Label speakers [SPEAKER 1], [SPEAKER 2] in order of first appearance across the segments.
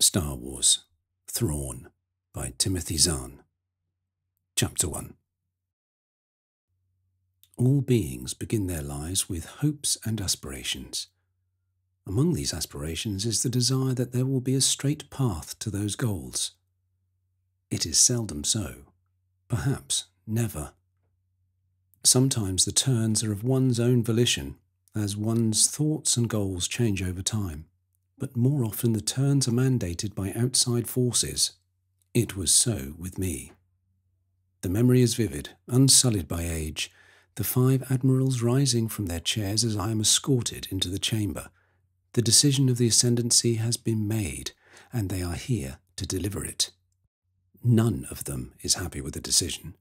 [SPEAKER 1] Star Wars, Thrawn, by Timothy Zahn. Chapter 1. All beings begin their lives with hopes and aspirations. Among these aspirations is the desire that there will be a straight path to those goals. It is seldom so, perhaps never. Sometimes the turns are of one's own volition, as one's thoughts and goals change over time, but more often the turns are mandated by outside forces. It was so with me. The memory is vivid, unsullied by age, the 5 admirals rising from their chairs as I am escorted into the chamber. The decision of the ascendancy has been made, and they are here to deliver it. None of them is happy with the decision.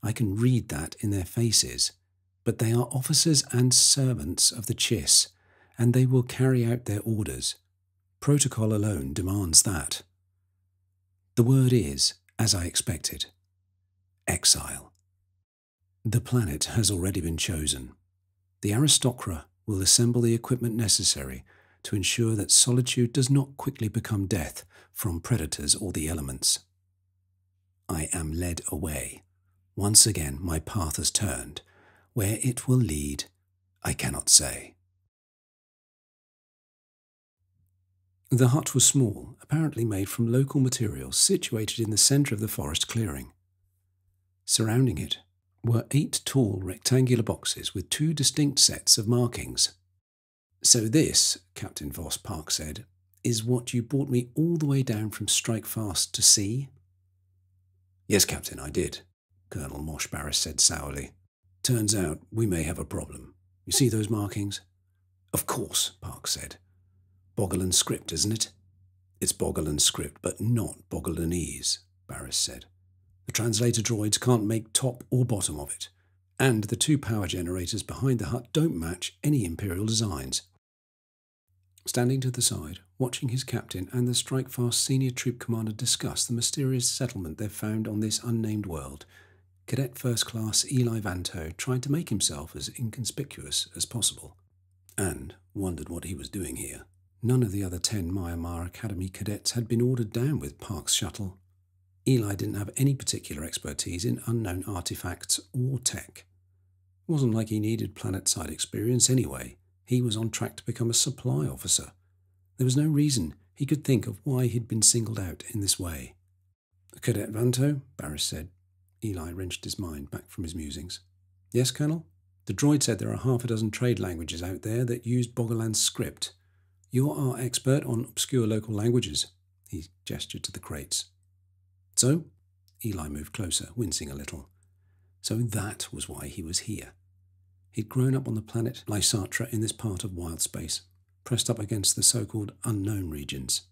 [SPEAKER 1] I can read that in their faces, but they are officers and servants of the Chiss, and they will carry out their orders. Protocol alone demands that. The word is, as I expected, exile. The planet has already been chosen. The aristocra will assemble the equipment necessary to ensure that solitude does not quickly become death from predators or the elements. I am led away. Once again my path has turned. Where it will lead, I cannot say. The hut was small, apparently made from local materials, situated in the centre of the forest clearing. Surrounding it were 8 tall rectangular boxes with 2 distinct sets of markings. "So this," Captain Voss Park said, "is what you brought me all the way down from Strikefast to see?" "Yes, Captain, I did," Colonel Mosh Barris said sourly. "Turns out we may have a problem. You see those markings?" "Of course," Park said. "Bogolan script, isn't it?" "It's Bogolan script, but not Bogolanese," Barris said. "The translator droids can't make top or bottom of it, and the 2 power generators behind the hut don't match any Imperial designs." Standing to the side, watching his captain and the Strikefast senior troop commander discuss the mysterious settlement they've found on this unnamed world, Cadet First Class Eli Vanto tried to make himself as inconspicuous as possible, and wondered what he was doing here. None of the other 10 Myanmar Academy cadets had been ordered down with Park's shuttle. Eli didn't have any particular expertise in unknown artifacts or tech. It wasn't like he needed planet-side experience anyway. He was on track to become a supply officer. There was no reason he could think of why he'd been singled out in this way. "Cadet Vanto," Barris said. Eli wrenched his mind back from his musings. "Yes, Colonel? The droid said there are half a dozen trade languages out there that use Bogolan's script. You're our expert on obscure local languages." He gestured to the crates. "So?" Eli moved closer, wincing a little. So that was why he was here. He'd grown up on the planet Lysatra in this part of wild space, pressed up against the so-called unknown regions.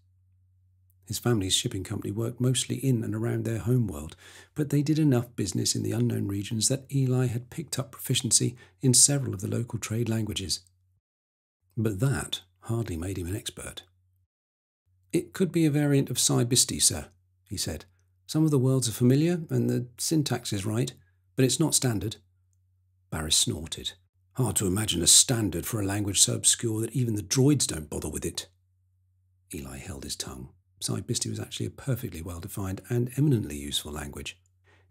[SPEAKER 1] His family's shipping company worked mostly in and around their homeworld, but they did enough business in the unknown regions that Eli had picked up proficiency in several of the local trade languages. But that hardly made him an expert. "It could be a variant of Psi-Bisti, sir," he said. "Some of the words are familiar and the syntax is right, but it's not standard." Barris snorted. "Hard to imagine a standard for a language so obscure that even the droids don't bother with it." Eli held his tongue. Psi-Bisti was actually a perfectly well-defined and eminently useful language.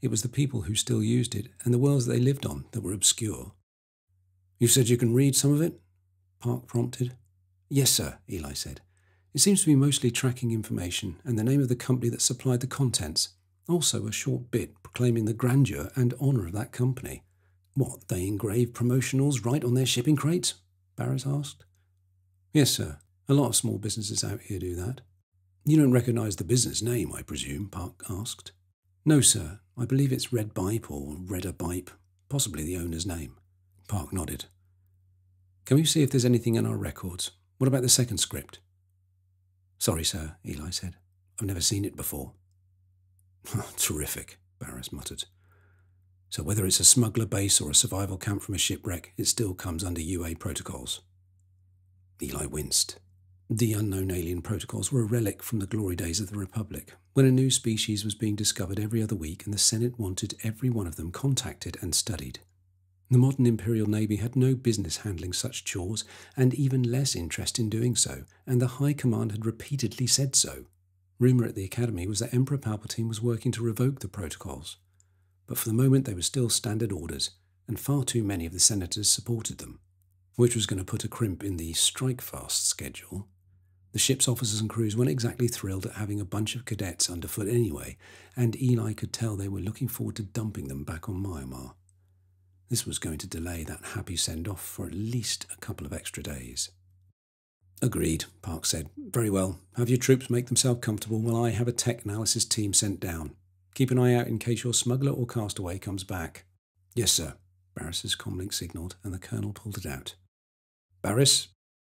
[SPEAKER 1] It was the people who still used it and the worlds they lived on that were obscure. "You said you can read some of it?" Park prompted. "Yes, sir," Eli said. "It seems to be mostly tracking information and the name of the company that supplied the contents. Also a short bit proclaiming the grandeur and honour of that company." "What, they engrave promotionals right on their shipping crates?" Barris asked. "Yes, sir. A lot of small businesses out here do that." "You don't recognise the business name, I presume?" Park asked. "No, sir. I believe it's Red Bipe or Redder Bipe, possibly the owner's name." Park nodded. "Can we see if there's anything in our records? What about the second script?" "Sorry, sir," Eli said. "I've never seen it before." "Terrific," Barris muttered. "So whether it's a smuggler base or a survival camp from a shipwreck, it still comes under UA protocols." Eli winced. The unknown alien protocols were a relic from the glory days of the Republic, when a new species was being discovered every other week and the Senate wanted every one of them contacted and studied. The modern Imperial Navy had no business handling such chores, and even less interest in doing so, and the High Command had repeatedly said so. Rumour at the Academy was that Emperor Palpatine was working to revoke the protocols, but for the moment they were still standard orders, and far too many of the senators supported them, which was going to put a crimp in the strike-fast schedule. The ship's officers and crews weren't exactly thrilled at having a bunch of cadets underfoot anyway, and Eli could tell they were looking forward to dumping them back on Myanmar. This was going to delay that happy send-off for at least a couple of extra days. Agreed, Park said. Very well. Have your troops make themselves comfortable while I have a tech analysis team sent down. Keep an eye out in case your smuggler or castaway comes back. Yes, sir, Barris's comlink signalled, and the colonel pulled it out. Barris,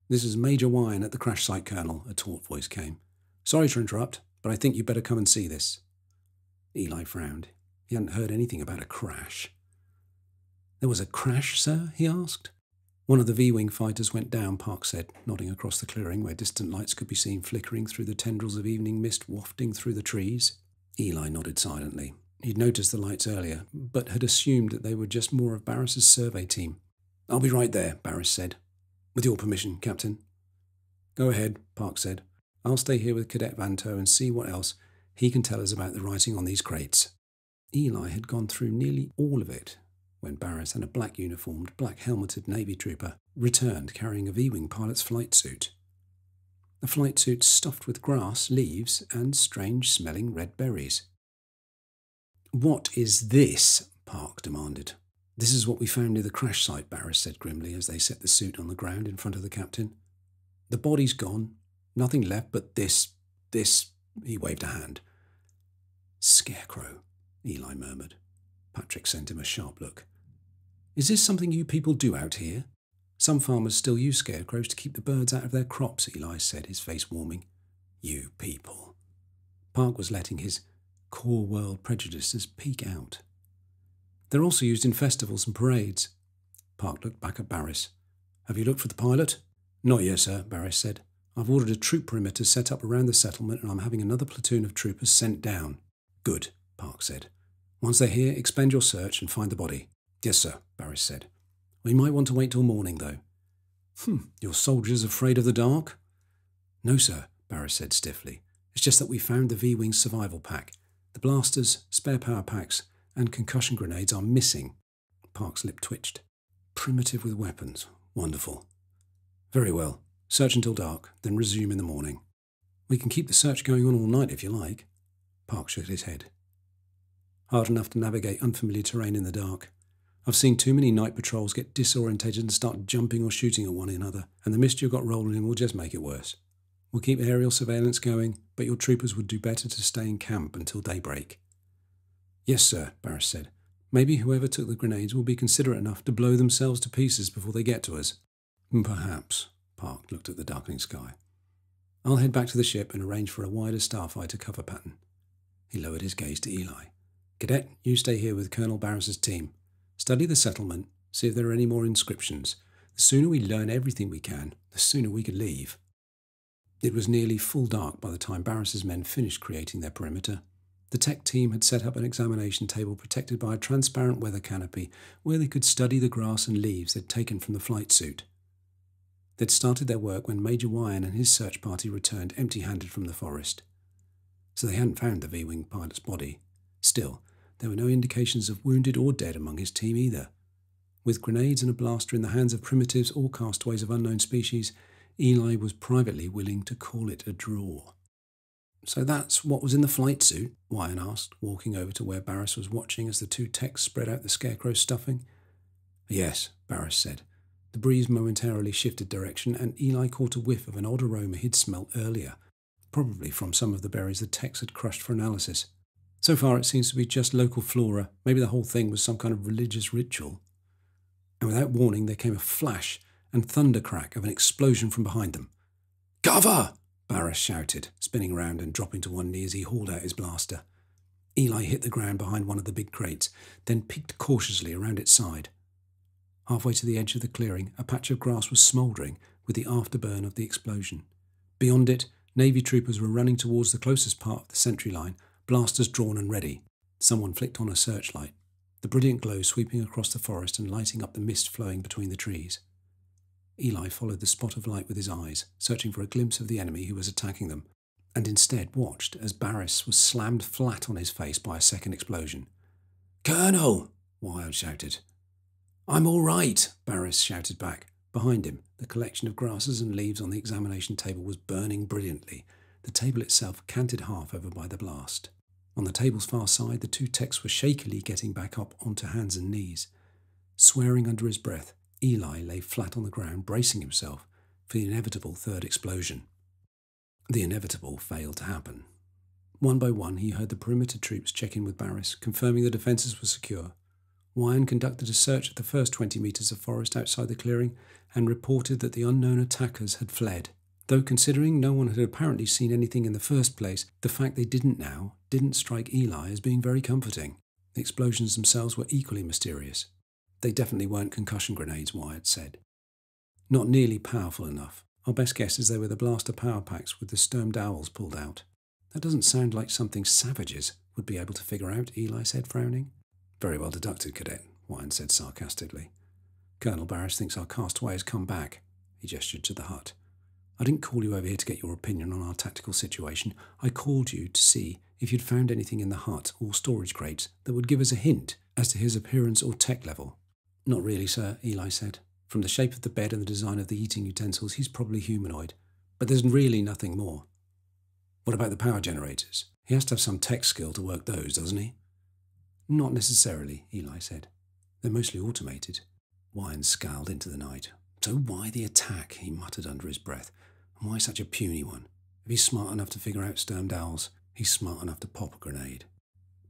[SPEAKER 1] this is Major Wyan at the crash site, Colonel, a taut voice came. Sorry to interrupt, but I think you'd better come and see this. Eli frowned. He hadn't heard anything about a crash. There was a crash, sir? He asked. One of the V-Wing fighters went down, Park said, nodding across the clearing where distant lights could be seen flickering through the tendrils of evening mist wafting through the trees. Eli nodded silently. He'd noticed the lights earlier, but had assumed that they were just more of Barris's survey team. I'll be right there, Barris said. With your permission, Captain. Go ahead, Park said. I'll stay here with Cadet Vanto and see what else he can tell us about the writing on these crates. Eli had gone through nearly all of it when Barris and a black-uniformed, black-helmeted Navy trooper returned carrying a V-Wing pilot's flight suit. A flight suit stuffed with grass, leaves, and strange-smelling red berries. What is this? Park demanded. This is what we found near the crash site, Barris said grimly as they set the suit on the ground in front of the captain. The body's gone. Nothing left but this, he waved a hand. Scarecrow, Eli murmured. Patrick sent him a sharp look. Is this something you people do out here? Some farmers still use scarecrows to keep the birds out of their crops, Eli said, his face warming. You people. Park was letting his core world prejudices peek out. They're also used in festivals and parades. Park looked back at Barris. Have you looked for the pilot? Not yet, sir, Barris said. I've ordered a troop perimeter set up around the settlement and I'm having another platoon of troopers sent down. Good, Park said. Once they're here, expend your search and find the body. Yes, sir, Barris said. We might want to wait till morning, though. Your soldiers afraid of the dark? No, sir, Barris said stiffly. It's just that we found the V-Wing survival pack. The blasters, spare power packs, and concussion grenades are missing. Park's lip twitched. Primitive with weapons. Wonderful. Very well. Search until dark, then resume in the morning. We can keep the search going on all night if you like. Park shook his head. Hard enough to navigate unfamiliar terrain in the dark. I've seen too many night patrols get disorientated and start jumping or shooting at one another, and the mist you've got rolling in will just make it worse. We'll keep aerial surveillance going, but your troopers would do better to stay in camp until daybreak. Yes, sir, Barris said. Maybe whoever took the grenades will be considerate enough to blow themselves to pieces before they get to us. Perhaps, Park looked at the darkening sky. I'll head back to the ship and arrange for a wider starfighter cover pattern. He lowered his gaze to Eli. Cadet, you stay here with Colonel Barris's team. Study the settlement, see if there are any more inscriptions. The sooner we learn everything we can, the sooner we can leave. It was nearly full dark by the time Barris's men finished creating their perimeter. The tech team had set up an examination table protected by a transparent weather canopy where they could study the grass and leaves they'd taken from the flight suit. They'd started their work when Major Wyan and his search party returned empty-handed from the forest. So they hadn't found the V-Wing pilot's body. Still, there were no indications of wounded or dead among his team either. With grenades and a blaster in the hands of primitives or castaways of unknown species, Eli was privately willing to call it a draw. So that's what was in the flight suit? Wyan asked, walking over to where Barris was watching as the two techs spread out the scarecrow stuffing. Yes, Barris said. The breeze momentarily shifted direction, and Eli caught a whiff of an odd aroma he'd smelt earlier, probably from some of the berries the techs had crushed for analysis. So far it seems to be just local flora. Maybe the whole thing was some kind of religious ritual. And without warning there came a flash and thunder crack of an explosion from behind them. Cover! Barris shouted, spinning around and dropping to one knee as he hauled out his blaster. Eli hit the ground behind one of the big crates, then peeked cautiously around its side. Halfway to the edge of the clearing, a patch of grass was smouldering with the afterburn of the explosion. Beyond it, Navy troopers were running towards the closest part of the sentry line, blasters drawn and ready. Someone flicked on a searchlight, the brilliant glow sweeping across the forest and lighting up the mist flowing between the trees. Eli followed the spot of light with his eyes, searching for a glimpse of the enemy who was attacking them. and instead watched as Barris was slammed flat on his face by a second explosion. "Colonel!" Wild shouted. "I'm all right," Barris shouted back. Behind him, the collection of grasses and leaves on the examination table was burning brilliantly, the table itself canted half over by the blast. On the table's far side, the two techs were shakily getting back up onto hands and knees. Swearing under his breath, Eli lay flat on the ground, bracing himself for the inevitable third explosion. The inevitable failed to happen. One by one, he heard the perimeter troops check in with Barris, confirming the defences were secure. Wyan conducted a search of the first 20 metres of forest outside the clearing and reported that the unknown attackers had fled. Though considering no one had apparently seen anything in the first place, the fact they didn't strike Eli as being very comforting. The explosions themselves were equally mysterious. They definitely weren't concussion grenades, Wyatt said. Not nearly powerful enough. Our best guess is they were the blaster power packs with the sturm dowels pulled out. That doesn't sound like something savages would be able to figure out, Eli said, frowning. Very well deducted, Cadet, Wyan said sarcastically. Colonel Barris thinks our castaway has come back. He gestured to the hut. I didn't call you over here to get your opinion on our tactical situation. I called you to see if you'd found anything in the hut or storage crates that would give us a hint as to his appearance or tech level. Not really, sir, Eli said. From the shape of the bed and the design of the eating utensils, he's probably humanoid. But there's really nothing more. What about the power generators? He has to have some tech skill to work those, doesn't he? Not necessarily, Eli said. They're mostly automated. Wyan scowled into the night. So why the attack, he muttered under his breath. And why such a puny one? If he's smart enough to figure out sturm dowels, he's smart enough to pop a grenade.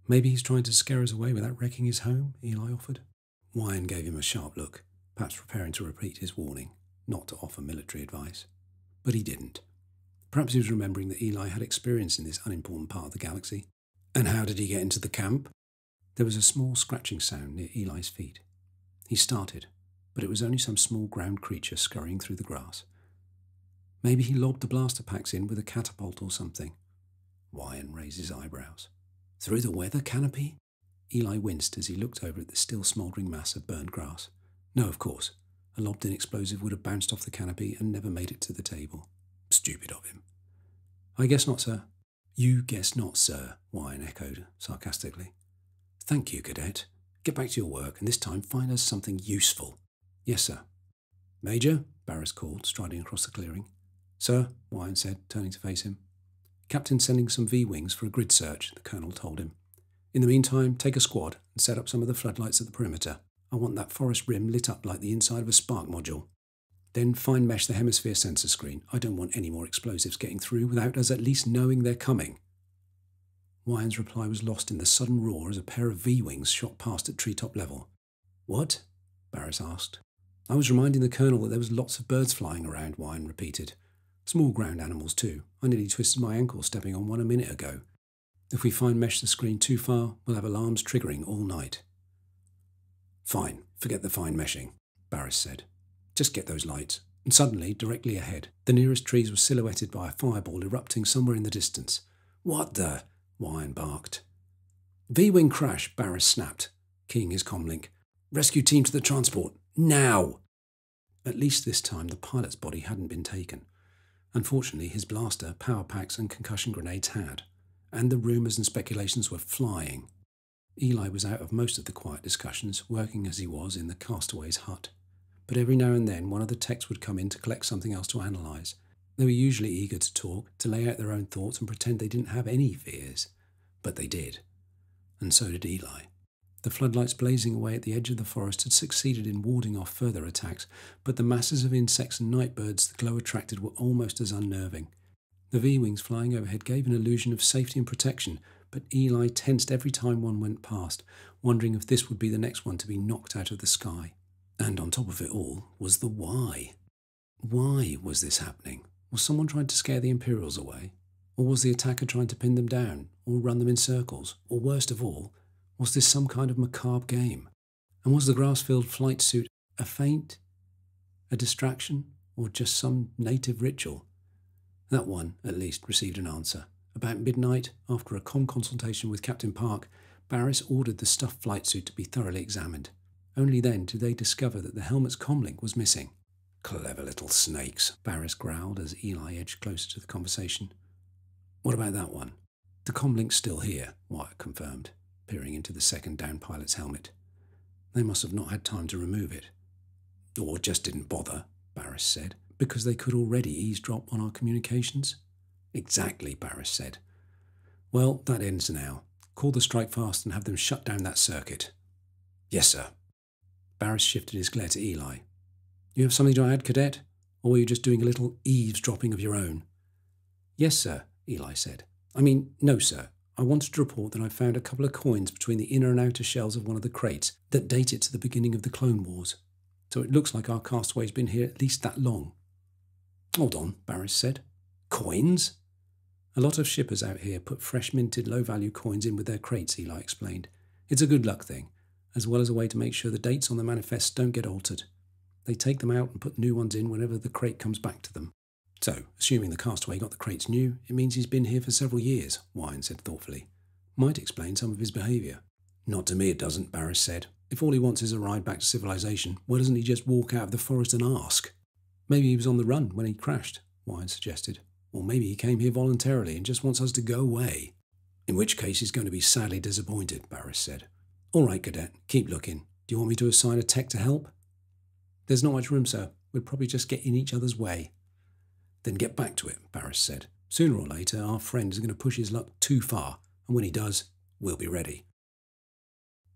[SPEAKER 1] Maybe he's trying to scare us away without wrecking his home, Eli offered. Wyan gave him a sharp look, perhaps preparing to repeat his warning, not to offer military advice. But he didn't. Perhaps he was remembering that Eli had experience in this unimportant part of the galaxy. And how did he get into the camp? There was a small scratching sound near Eli's feet. He started, but it was only some small ground creature scurrying through the grass. Maybe he lobbed the blaster packs in with a catapult or something. Wyan raised his eyebrows. Through the weather canopy? Eli winced as he looked over at the still smouldering mass of burned grass. No, of course. A lobbed-in explosive would have bounced off the canopy and never made it to the table. Stupid of him. I guess not, sir. You guess not, sir, Wyan echoed sarcastically. Thank you, Cadet. Get back to your work, and this time find us something useful. Yes, sir. Major, Barris called, striding across the clearing. Sir, Wyan said, turning to face him. Captain's sending some V-wings for a grid search, the colonel told him. In the meantime, take a squad and set up some of the floodlights at the perimeter. I want that forest rim lit up like the inside of a spark module. Then fine mesh the hemisphere sensor screen. I don't want any more explosives getting through without us at least knowing they're coming. Wyan's reply was lost in the sudden roar as a pair of V-wings shot past at treetop level. What? Barris asked. I was reminding the colonel that there was lots of birds flying around, Wyan repeated. Small ground animals too. I nearly twisted my ankle stepping on one a minute ago. If we fine mesh the screen too far, we'll have alarms triggering all night. Fine, forget the fine meshing, Barris said. Just get those lights. And suddenly, directly ahead, the nearest trees were silhouetted by a fireball erupting somewhere in the distance. What the? Wyan barked. V-wing crash, Barris snapped, keying his comlink. Rescue team to the transport, now! At least this time the pilot's body hadn't been taken. Unfortunately, his blaster, power packs and concussion grenades had, and the rumours and speculations were flying. Eli was out of most of the quiet discussions, working as he was in the castaway's hut. But every now and then one of the techs would come in to collect something else to analyse. They were usually eager to talk, to lay out their own thoughts and pretend they didn't have any fears. But they did. And so did Eli. The floodlights blazing away at the edge of the forest had succeeded in warding off further attacks, but the masses of insects and night birds the glow attracted were almost as unnerving. The V-wings flying overhead gave an illusion of safety and protection, but Eli tensed every time one went past, wondering if this would be the next one to be knocked out of the sky. And on top of it all was the why. Why was this happening? Was someone trying to scare the Imperials away? Or was the attacker trying to pin them down, or run them in circles? Or worst of all, was this some kind of macabre game? And was the grass-filled flight suit a feint? A distraction? Or just some native ritual? That one, at least, received an answer. About midnight, after a calm consultation with Captain Park, Barris ordered the stuffed flight suit to be thoroughly examined. Only then did they discover that the helmet's comlink was missing. Clever little snakes, Barris growled as Eli edged closer to the conversation. What about that one? The comlink's still here, Wyatt confirmed, peering into the second down pilot's helmet. They must have not had time to remove it. Or just didn't bother, Barris said, because they could already eavesdrop on our communications. Exactly, Barris said. Well, that ends now. Call the strike fast and have them shut down that circuit. Yes, sir. Barris shifted his glare to Eli. You have something to add, Cadet? Or were you just doing a little eavesdropping of your own? Yes, sir, Eli said. No, sir. I wanted to report that I found a couple of coins between the inner and outer shells of one of the crates that date it to the beginning of the Clone Wars. So it looks like our castaway's been here at least that long. Hold on, Barris said. Coins? A lot of shippers out here put fresh minted low-value coins in with their crates, Eli explained. It's a good luck thing, as well as a way to make sure the dates on the manifests don't get altered. They take them out and put new ones in whenever the crate comes back to them. So, assuming the castaway got the crates new, it means he's been here for several years, Wine said thoughtfully. Might explain some of his behaviour. Not to me it doesn't, Barris said. If all he wants is a ride back to civilization, why doesn't he just walk out of the forest and ask? Maybe he was on the run when he crashed, Wine suggested. Or maybe he came here voluntarily and just wants us to go away. In which case he's going to be sadly disappointed, Barris said. All right, Cadet, keep looking. Do you want me to assign a tech to help? There's not much room, sir. We'll probably just get in each other's way. Then get back to it, Barris said. Sooner or later, our friend is going to push his luck too far, and when he does, we'll be ready.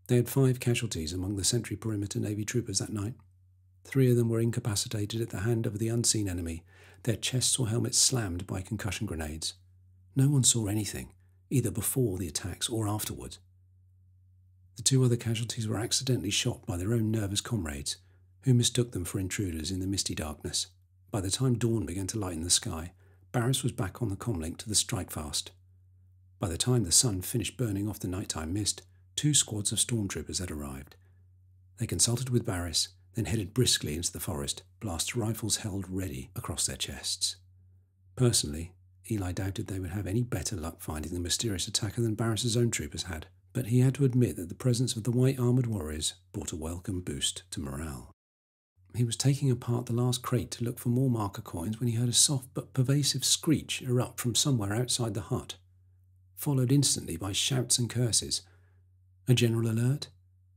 [SPEAKER 1] They had 5 casualties among the sentry perimeter Navy troopers that night. 3 of them were incapacitated at the hand of the unseen enemy, their chests or helmets slammed by concussion grenades. No one saw anything, either before the attacks or afterwards. The 2 other casualties were accidentally shot by their own nervous comrades, who mistook them for intruders in the misty darkness. By the time dawn began to lighten the sky, Barris was back on the comlink to the strike fast. By the time the sun finished burning off the nighttime mist, 2 squads of stormtroopers had arrived. They consulted with Barris, then headed briskly into the forest, blaster rifles held ready across their chests. Personally, Eli doubted they would have any better luck finding the mysterious attacker than Barris's own troopers had, but he had to admit that the presence of the white armoured warriors brought a welcome boost to morale. He was taking apart the last crate to look for more marker coins when he heard a soft but pervasive screech erupt from somewhere outside the hut, followed instantly by shouts and curses. A general alert?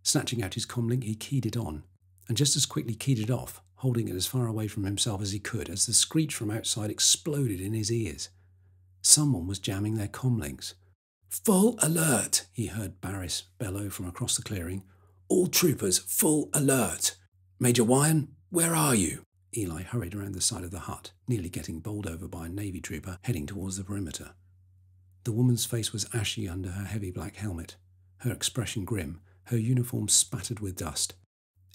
[SPEAKER 1] Snatching out his comlink, he keyed it on, and just as quickly keyed it off, holding it as far away from himself as he could as the screech from outside exploded in his ears. Someone was jamming their comlinks. "Full alert!" he heard Barris bellow from across the clearing. "All troopers, full alert! Major Wyan, where are you?" Eli hurried around the side of the hut, nearly getting bowled over by a Navy trooper heading towards the perimeter. The woman's face was ashy under her heavy black helmet, her expression grim, her uniform spattered with dust.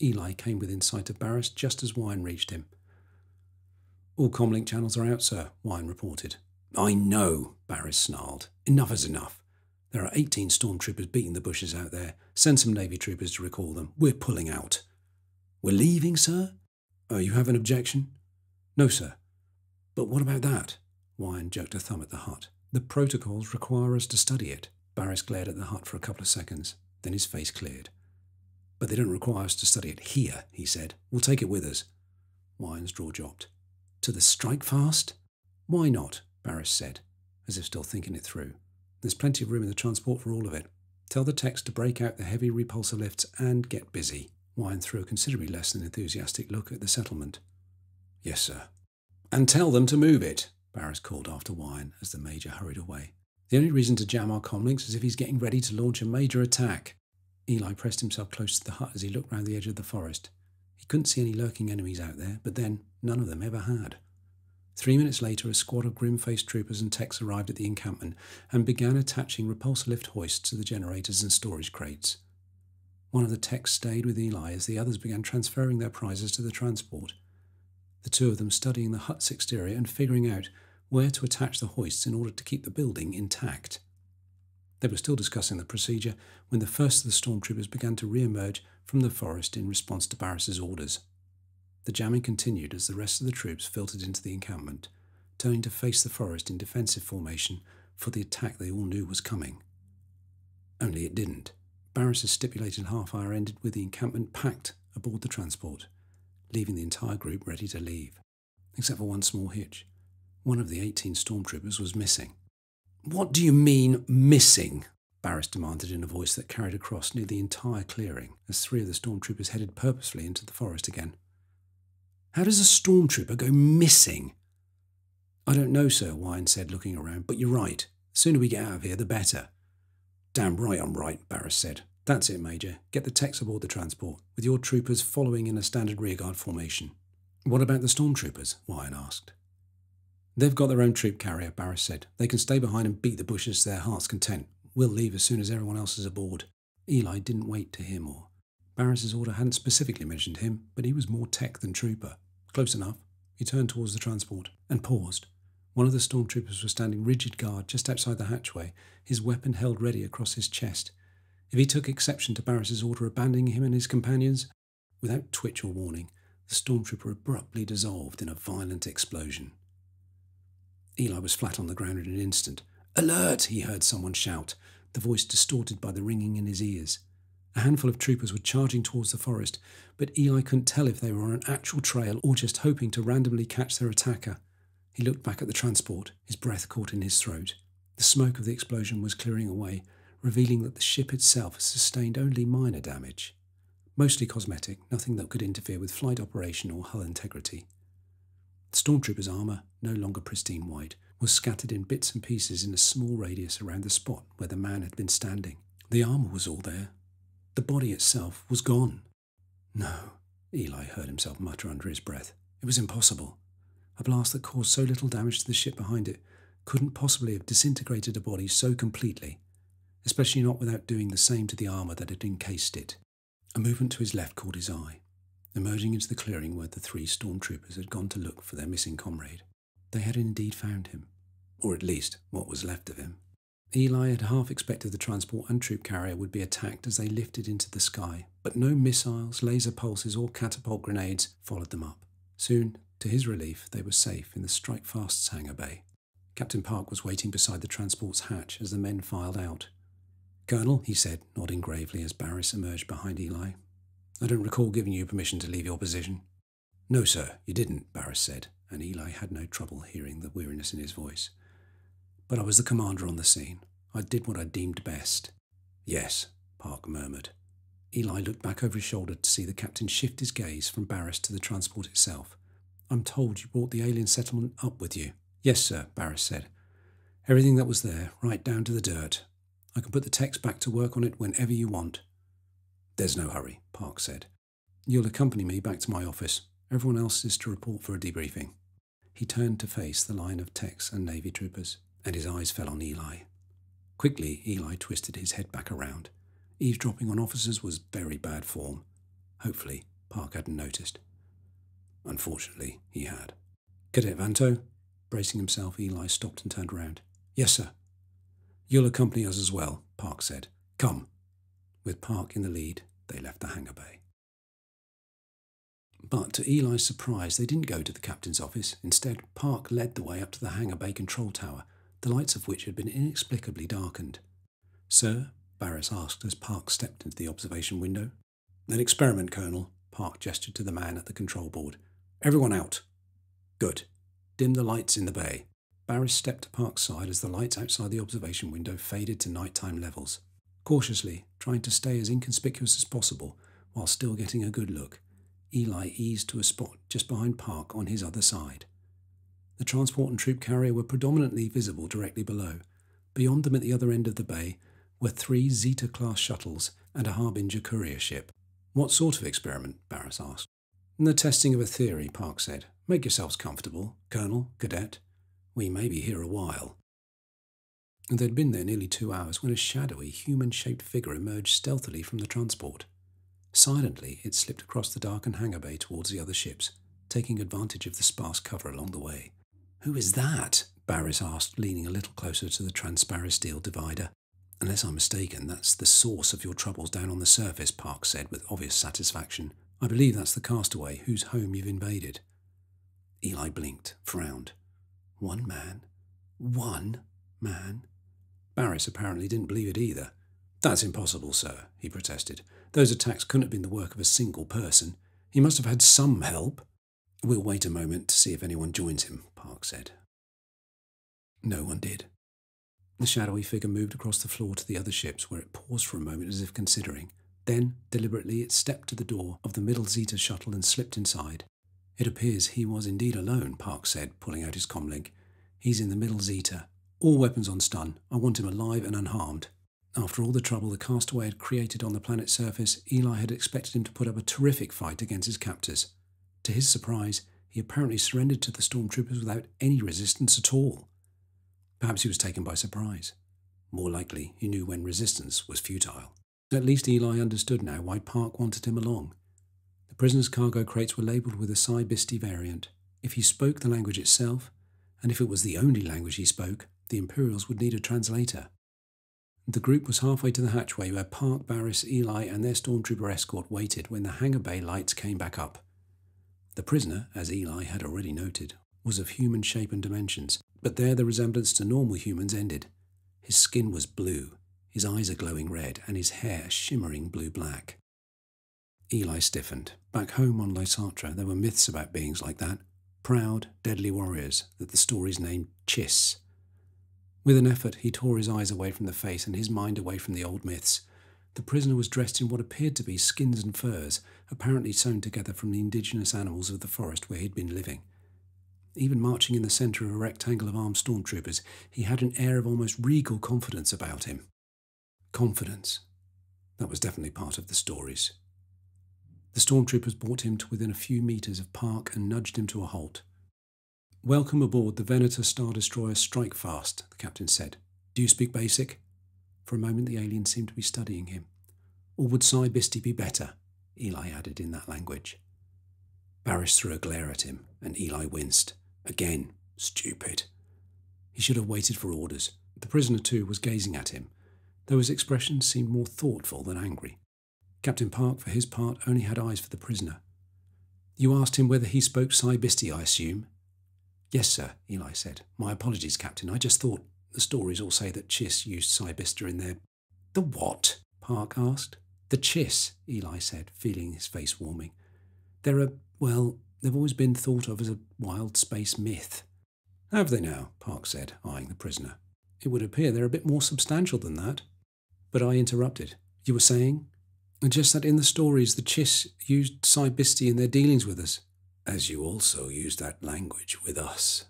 [SPEAKER 1] Eli came within sight of Barris just as Wyan reached him. "All comlink channels are out, sir," Wyan reported. "I know," Barris snarled. "Enough is enough. There are 18 stormtroopers beating the bushes out there. Send some Navy troopers to recall them. We're pulling out." "We're leaving, sir?" "You have an objection?" "No, sir." "But what about that?" Wyan jerked a thumb at the hut. "The protocols require us to study it." Barris glared at the hut for a couple of seconds. Then his face cleared. "But they don't require us to study it here," he said. "We'll take it with us." Wyan's jaw dropped. "To the strike fast?" "Why not?" Barris said, as if still thinking it through. "There's plenty of room in the transport for all of it. Tell the techs to break out the heavy repulsor lifts and get busy." Wyan threw a considerably less than enthusiastic look at the settlement. "Yes, sir." "And tell them to move it," Barris called after Wyan as the Major hurried away. "The only reason to jam our comlinks is if he's getting ready to launch a major attack." Eli pressed himself close to the hut as he looked round the edge of the forest. He couldn't see any lurking enemies out there, but then none of them ever had. 3 minutes later, a squad of grim-faced troopers and techs arrived at the encampment and began attaching repulsor lift hoists to the generators and storage crates. One of the techs stayed with Eli as the others began transferring their prizes to the transport, the 2 of them studying the hut's exterior and figuring out where to attach the hoists in order to keep the building intact. They were still discussing the procedure when the first of the stormtroopers began to re-emerge from the forest in response to Barris's orders. The jamming continued as the rest of the troops filtered into the encampment, turning to face the forest in defensive formation for the attack they all knew was coming. Only it didn't. Barris's stipulated half-hour ended with the encampment packed aboard the transport, leaving the entire group ready to leave. Except for one small hitch. One of the 18 stormtroopers was missing. What do you mean, missing? Barris demanded in a voice that carried across near the entire clearing as three of the stormtroopers headed purposefully into the forest again. How does a stormtrooper go missing? I don't know, sir, Wine said, looking around, but you're right. The sooner we get out of here, the better. Damn right I'm right, Barris said. That's it, Major. Get the techs aboard the transport, with your troopers following in a standard rearguard formation. What about the stormtroopers? Wine asked. They've got their own troop carrier, Barris said. They can stay behind and beat the bushes to their heart's content. We'll leave as soon as everyone else is aboard. Eli didn't wait to hear more. Barris's order hadn't specifically mentioned him, but he was more tech than trooper. Close enough. He turned towards the transport and paused. One of the stormtroopers was standing rigid guard just outside the hatchway, his weapon held ready across his chest. If he took exception to Barris's order abandoning him and his companions, without twitch or warning, the stormtrooper abruptly dissolved in a violent explosion. Eli was flat on the ground in an instant. "Alert!" he heard someone shout, the voice distorted by the ringing in his ears. A handful of troopers were charging towards the forest, but Eli couldn't tell if they were on an actual trail or just hoping to randomly catch their attacker. He looked back at the transport, his breath caught in his throat. The smoke of the explosion was clearing away, revealing that the ship itself had sustained only minor damage. Mostly cosmetic, nothing that could interfere with flight operation or hull integrity. The stormtrooper's armour, no longer pristine white, was scattered in bits and pieces in a small radius around the spot where the man had been standing. The armour was all there. The body itself was gone. No, Eli heard himself mutter under his breath. It was impossible. A blast that caused so little damage to the ship behind it couldn't possibly have disintegrated a body so completely, especially not without doing the same to the armour that had encased it. A movement to his left caught his eye, emerging into the clearing where the three stormtroopers had gone to look for their missing comrade. They had indeed found him, or at least what was left of him. Eli had half expected the transport and troop carrier would be attacked as they lifted into the sky, but no missiles, laser pulses or catapult grenades followed them up. Soon, to his relief, they were safe in the Strike-Fast's hangar bay. Captain Park was waiting beside the transport's hatch as the men filed out. "Colonel," he said, nodding gravely as Barris emerged behind Eli. "I don't recall giving you permission to leave your position." "No, sir, you didn't," Barris said, and Eli had no trouble hearing the weariness in his voice. "But I was the commander on the scene. I did what I deemed best." "Yes," Park murmured. Eli looked back over his shoulder to see the captain shift his gaze from Barris to the transport itself. "I'm told you brought the alien settlement up with you." "Yes, sir," Barris said. "Everything that was there, right down to the dirt. I can put the techs back to work on it whenever you want." "There's no hurry," Park said. "You'll accompany me back to my office. Everyone else is to report for a debriefing." He turned to face the line of techs and Navy troopers, and his eyes fell on Eli. Quickly, Eli twisted his head back around. Eavesdropping on officers was very bad form. Hopefully, Park hadn't noticed. Unfortunately, he had. "Cadet Vanto?" Bracing himself, Eli stopped and turned around. "Yes, sir." "You'll accompany us as well," Park said. "Come." With Park in the lead, they left the hangar bay. But to Eli's surprise, they didn't go to the captain's office. Instead, Park led the way up to the hangar bay control tower, the lights of which had been inexplicably darkened. "Sir?" Barris asked as Park stepped into the observation window. "An experiment, Colonel," Park gestured to the man at the control board. "Everyone out." "Good. Dim the lights in the bay." Barris stepped to Park's side as the lights outside the observation window faded to nighttime levels. Cautiously, trying to stay as inconspicuous as possible while still getting a good look, Eli eased to a spot just behind Park on his other side. The transport and troop carrier were predominantly visible directly below. Beyond them at the other end of the bay were 3 Zeta-class shuttles and a Harbinger courier ship. "What sort of experiment?" Barris asked. "The testing of a theory," Park said. "Make yourselves comfortable, Colonel, Cadet. We may be here a while." They'd been there nearly 2 hours when a shadowy, human-shaped figure emerged stealthily from the transport. Silently, it slipped across the darkened hangar bay towards the other ships, taking advantage of the sparse cover along the way. "Who is that?" Barris asked, leaning a little closer to the transparisteel divider. "Unless I'm mistaken, that's the source of your troubles down on the surface," Park said with obvious satisfaction. "I believe that's the castaway whose home you've invaded." Eli blinked, frowned. One man? Barris apparently didn't believe it either. "That's impossible, sir," he protested. "Those attacks couldn't have been the work of a single person. He must have had some help." "We'll wait a moment to see if anyone joins him," Park said. No one did. The shadowy figure moved across the floor to the other ships, where it paused for a moment as if considering. Then, deliberately, it stepped to the door of the middle Zeta shuttle and slipped inside. It appears he was indeed alone, Park said, pulling out his comlink. He's in the middle Zeta. All weapons on stun. I want him alive and unharmed. After all the trouble the castaway had created on the planet's surface, Eli had expected him to put up a terrific fight against his captors. To his surprise, he apparently surrendered to the stormtroopers without any resistance at all. Perhaps he was taken by surprise. More likely, he knew when resistance was futile. At least Eli understood now why Park wanted him along. The prisoner's cargo crates were labelled with a Psi Bisti variant. If he spoke the language itself, and if it was the only language he spoke, the Imperials would need a translator. The group was halfway to the hatchway where Park, Barriss, Eli and their stormtrooper escort waited when the hangar bay lights came back up. The prisoner, as Eli had already noted, was of human shape and dimensions, but there the resemblance to normal humans ended. His skin was blue, his eyes a glowing red, and his hair shimmering blue-black. Eli stiffened. Back home on Lysatra, there were myths about beings like that, proud, deadly warriors that the stories named Chiss. With an effort, he tore his eyes away from the face and his mind away from the old myths. The prisoner was dressed in what appeared to be skins and furs, apparently sewn together from the indigenous animals of the forest where he'd been living. Even marching in the centre of a rectangle of armed stormtroopers, he had an air of almost regal confidence about him. Confidence. That was definitely part of the stories. The stormtroopers brought him to within a few metres of Park and nudged him to a halt. "Welcome aboard the Venator Star Destroyer Strikefast," the captain said. "Do you speak Basic?" For a moment the alien seemed to be studying him. "Or would Psi Bisti be better?" Eli added in that language. Barriss threw a glare at him, and Eli winced. Again, stupid. He should have waited for orders. The prisoner, too, was gazing at him, though his expression seemed more thoughtful than angry. Captain Park, for his part, only had eyes for the prisoner. "You asked him whether he spoke Psi Bisti, I assume?" "Yes, sir," Eli said. "My apologies, Captain. I just thought the stories all say that Chiss used Psi Bisti in their—" "The what?" Park asked. "The Chiss," Eli said, feeling his face warming. "They've always been thought of as a wild space myth." "Have they now?" Park said, eyeing the prisoner. "It would appear they're a bit more substantial than that." But I interrupted. "You were saying?" "Just that in the stories the Chiss used Psi Bisti in their dealings with us." "As you also use that language with us,"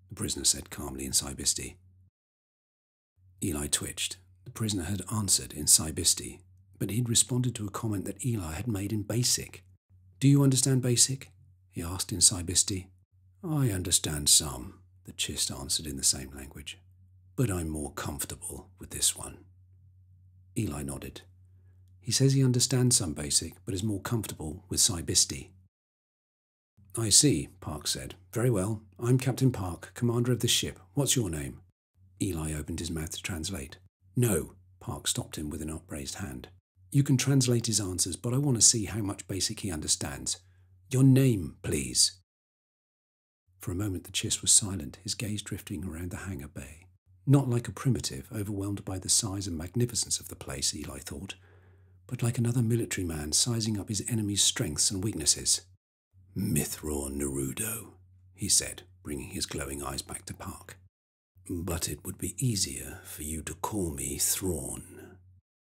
[SPEAKER 1] the prisoner said calmly in Psi Bisti. Eli twitched. The prisoner had answered in Psi Bisti, but he'd responded to a comment that Eli had made in Basic. "Do you understand Basic?" he asked in Psi Bisti. "I understand some," the Chiss answered in the same language, "but I'm more comfortable with this one." Eli nodded. "He says he understands some Basic, but is more comfortable with Psi Bisti." "I see," Park said. "Very well. I'm Captain Park, commander of this ship. What's your name?" Eli opened his mouth to translate. "No," Park stopped him with an upraised hand. "You can translate his answers, but I want to see how much Basic he understands. Your name, please." For a moment the Chiss was silent, his gaze drifting around the hangar bay. Not like a primitive, overwhelmed by the size and magnificence of the place, Eli thought, but like another military man sizing up his enemy's strengths and weaknesses. "Mithrawn Nerudo," he said, bringing his glowing eyes back to Park. "But it would be easier for you to call me Thrawn."